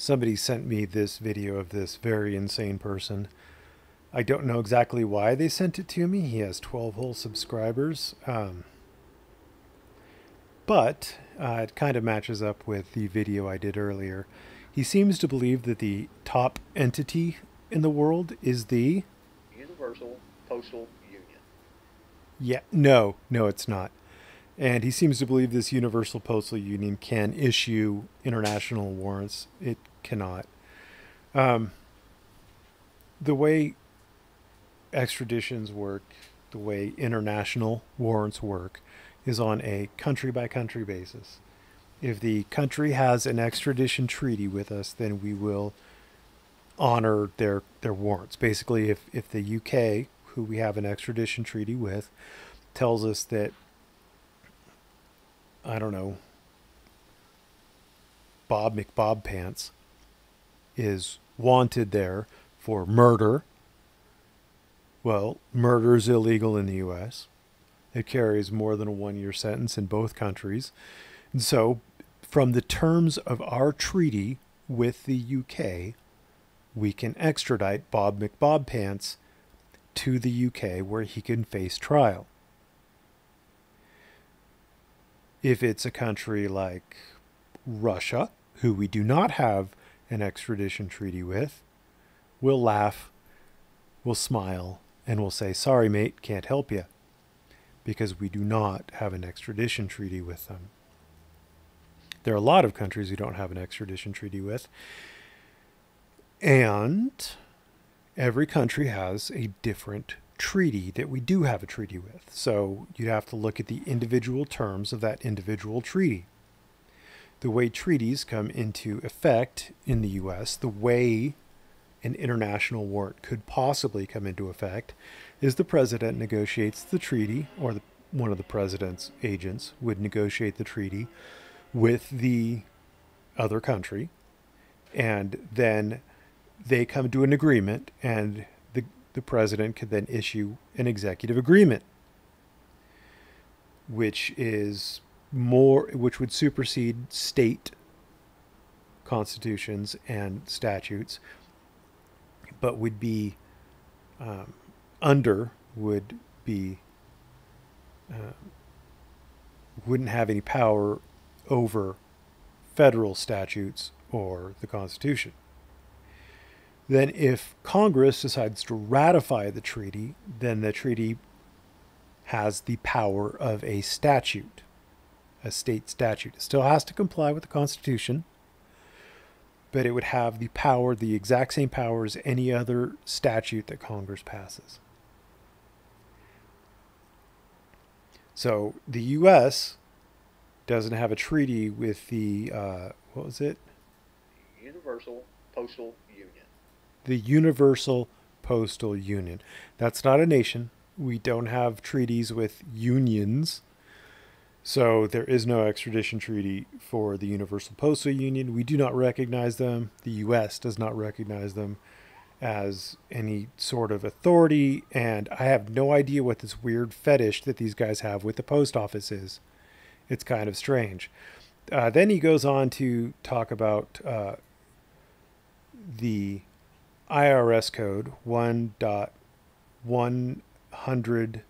Somebody sent me this video of this very insane person. I don't know exactly why they sent it to me. He has 12 whole subscribers. But it kind of matches up with the video I did earlier. He seems to believe that the top entity in the world is the Universal Postal Union. Yeah, no, it's not. And he seems to believe this Universal Postal Union can issue international warrants. It cannot. Um, the way extraditions work, the way international warrants work, is on a country by country basis. If the country has an extradition treaty with us, then we will honor their warrants. Basically, if the UK, who we have an extradition treaty with, tells us that, I don't know, Bob McBobpants is wanted there for murder, well, murder is illegal in the US. It carries more than a 1-year sentence in both countries. And so, from the terms of our treaty with the UK, we can extradite Bob McBobpants to the UK where he can face trial. If it's a country like Russia, who we do not have an extradition treaty with, we'll laugh, we'll smile, and we'll say, sorry, mate, can't help you, because we do not have an extradition treaty with them. There are a lot of countries we don't have an extradition treaty with, and every country has a different treaty that we do have a treaty with. So you'd have to look at the individual terms of that individual treaty. The way treaties come into effect in the US, the way an international warrant could possibly come into effect, is the president negotiates the treaty, or one of the president's agents would negotiate the treaty with the other country, and then they come to an agreement, and the president could then issue an executive agreement, which would supersede state constitutions and statutes, but would be wouldn't have any power over federal statutes or the Constitution. Then if Congress decides to ratify the treaty, then the treaty has the power of a statute, a state statute. It still has to comply with the Constitution, but it would have the power, the exact same power as any other statute that Congress passes. So the U.S. doesn't have a treaty with the, what was it? Universal Postal Union. The Universal Postal Union. That's not a nation. We don't have treaties with unions. So there is no extradition treaty for the Universal Postal Union. We do not recognize them. The U.S. does not recognize them as any sort of authority. And I have no idea what this weird fetish that these guys have with the post office is. It's kind of strange. Then he goes on to talk about the IRS code 1.100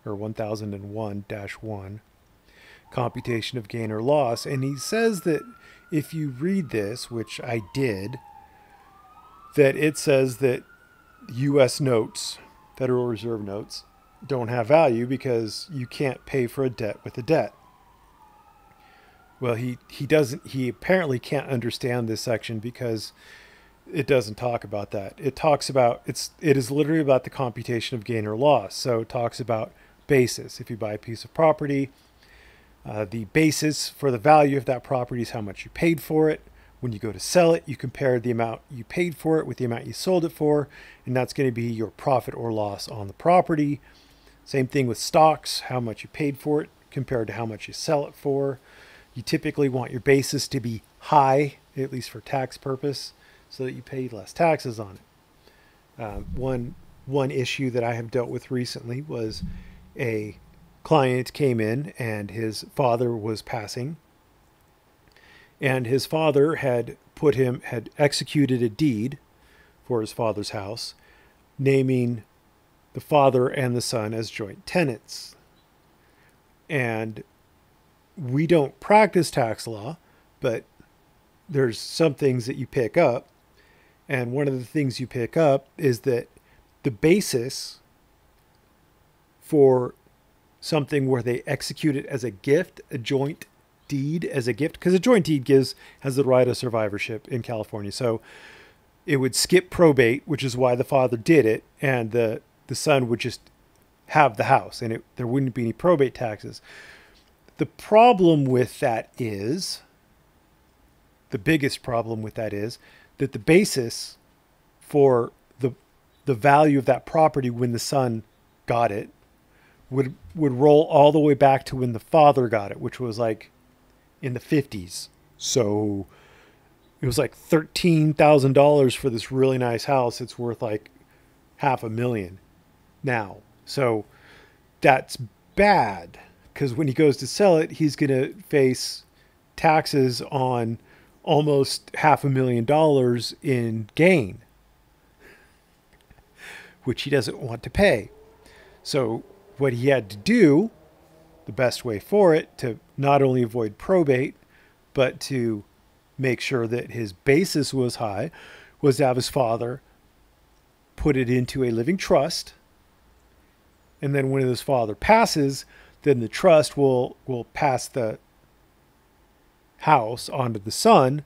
or 1001-1, computation of gain or loss. And he says that if you read this, which I did, that it says that U.S. notes, Federal Reserve notes, don't have value because you can't pay for a debt with a debt. Well, he apparently can't understand this section because it doesn't talk about that. It talks about, it is literally about the computation of gain or loss. So it talks about basis. If you buy a piece of property, the basis for the value of that property is how much you paid for it. When you go to sell it, you compare the amount you paid for it with the amount you sold it for, and that's going to be your profit or loss on the property. Same thing with stocks, how much you paid for it compared to how much you sell it for. You typically want your basis to be high, at least for tax purpose, so that you pay less taxes on it. One issue that I have dealt with recently was a client came in and his father was passing, and his father had had executed a deed for his father's house, naming the father and the son as joint tenants. And we don't practice tax law, but there's some things that you pick up. And one of the things you pick up is that the basis for something where they execute it as a gift, a joint deed as a gift, because a joint deed has the right of survivorship in California. So it would skip probate, which is why the father did it, and the son would just have the house, and there wouldn't be any probate taxes. The problem with that is, the biggest problem with that is that the basis for the value of that property when the son got it would roll all the way back to when the father got it, which was like in the 50s. So it was like $13,000 for this really nice house. It's worth like $500,000 now. So that's bad, because when he goes to sell it, he's going to face taxes on almost $500,000 in gain, which he doesn't want to pay. So what he had to do, the best way for it, to not only avoid probate, but to make sure that his basis was high, was to have his father put it into a living trust. And then when his father passes, then the trust will pass the house onto the son,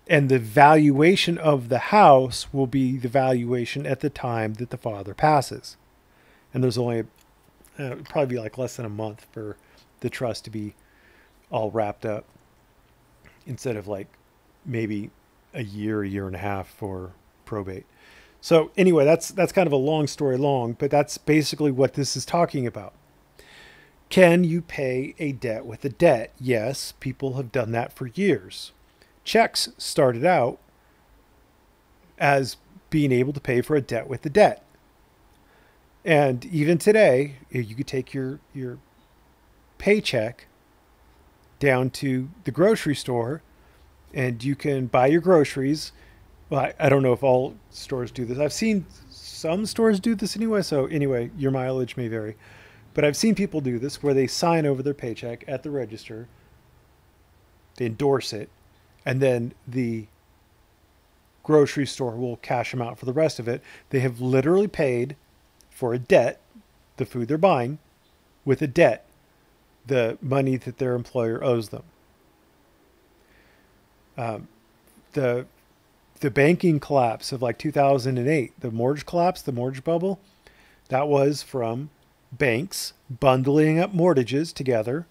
and the valuation of the house will be the valuation at the time that the father passes. And there's only probably like less than a month for the trust to be all wrapped up, instead of like maybe a year and a half for probate. So anyway, that's kind of a long story long, but that's basically what this is talking about. Can you pay a debt with a debt? Yes, people have done that for years. Checks started out as being able to pay for a debt with a debt. And even today, you could take your paycheck down to the grocery store and you can buy your groceries. Well, I don't know if all stores do this. I've seen some stores do this anyway. So anyway, your mileage may vary. But I've seen people do this where they sign over their paycheck at the register, they endorse it, and then the grocery store will cash them out for the rest of it. They have literally paid for a debt, the food they're buying, with a debt, the money that their employer owes them. The banking collapse of like 2008, the mortgage collapse, the mortgage bubble, that was from banks bundling up mortgages together,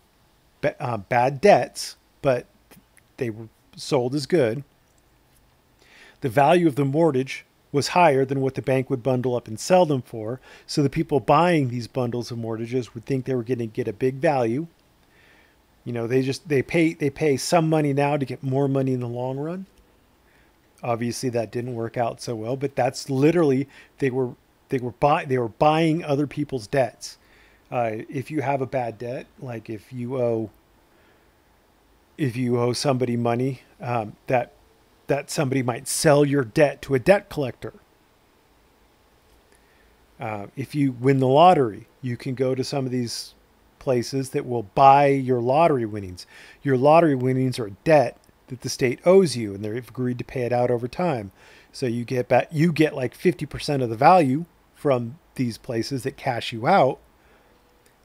bad debts, but they were sold as good. The value of the mortgage was higher than what the bank would bundle up and sell them for. So the people buying these bundles of mortgages would think they were going to get a big value. You know, they pay some money now to get more money in the long run. Obviously that didn't work out so well, but that's literally, they were buying other people's debts. If you have a bad debt, like if you owe somebody money, that somebody might sell your debt to a debt collector. If you win the lottery, you can go to some of these places that will buy your lottery winnings. Your lottery winnings are a debt that the state owes you, and they've agreed to pay it out over time. So you get like 50% of the value from these places that cash you out,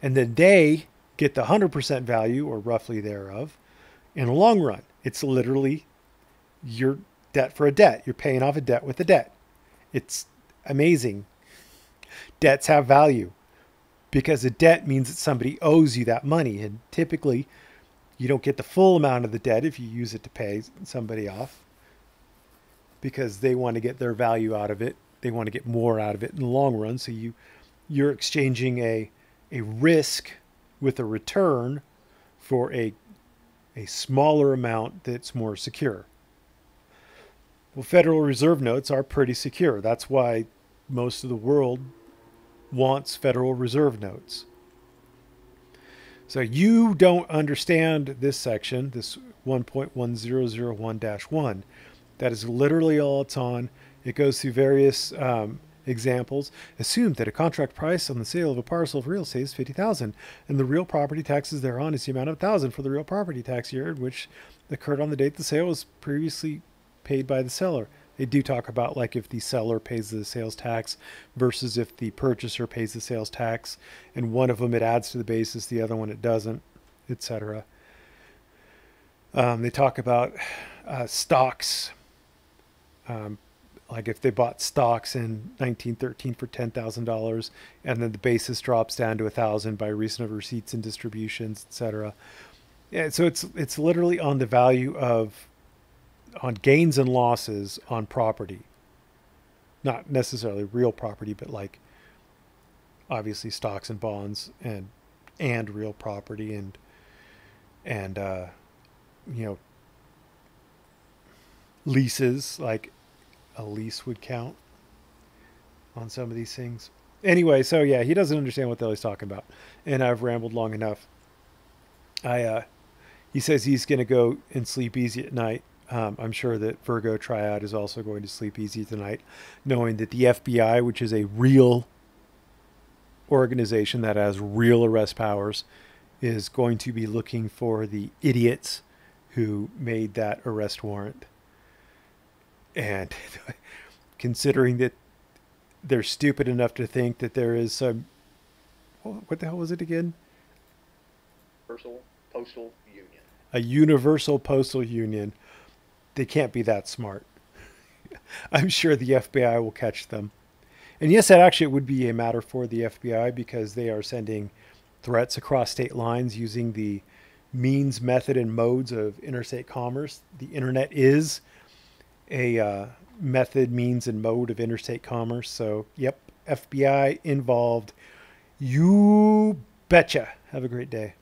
and then they get the 100% value, or roughly thereof, in the long run. It's literally your debt for a debt. You're paying off a debt with a debt. It's amazing. Debts have value because a debt means that somebody owes you that money, and typically you don't get the full amount of the debt if you use it to pay somebody off, because they want to get their value out of it. They want to get more out of it in the long run. So you're exchanging a risk with a return for a smaller amount that's more secure. Well, Federal Reserve notes are pretty secure. That's why most of the world wants Federal Reserve notes. So you don't understand this section, this 1.1001-1. That is literally all it's on. It goes through various examples. Assume that a contract price on the sale of a parcel of real estate is $50,000, and the real property taxes thereon is the amount of $1,000 for the real property tax year, which occurred on the date the sale was previously paid by the seller. They do talk about like if the seller pays the sales tax versus if the purchaser pays the sales tax, and one of them it adds to the basis, the other one it doesn't, etc. They talk about stocks. Like if they bought stocks in 1913 for $10,000, and then the basis drops down to $1,000 by reason of receipts and distributions, etc. Yeah, so it's literally on the value of on gains and losses on property, not necessarily real property, but like obviously stocks and bonds and real property and you know, leases, like a lease would count on some of these things. Anyway, so yeah, he doesn't understand what the hell he's talking about, and I've rambled long enough. He says he's going to go and sleep easy at night. I'm sure that Virgo Triad is also going to sleep easy tonight, knowing that the FBI, which is a real organization that has real arrest powers, is going to be looking for the idiots who made that arrest warrant. And considering that they're stupid enough to think that there is some, what the hell was it again? Universal Postal Union. A universal postal union. They can't be that smart. I'm sure the FBI will catch them. And yes, that actually would be a matter for the FBI because they are sending threats across state lines using the means, method, and modes of interstate commerce. The internet is a method, means, and mode of interstate commerce. So, yep, FBI involved. You betcha. Have a great day.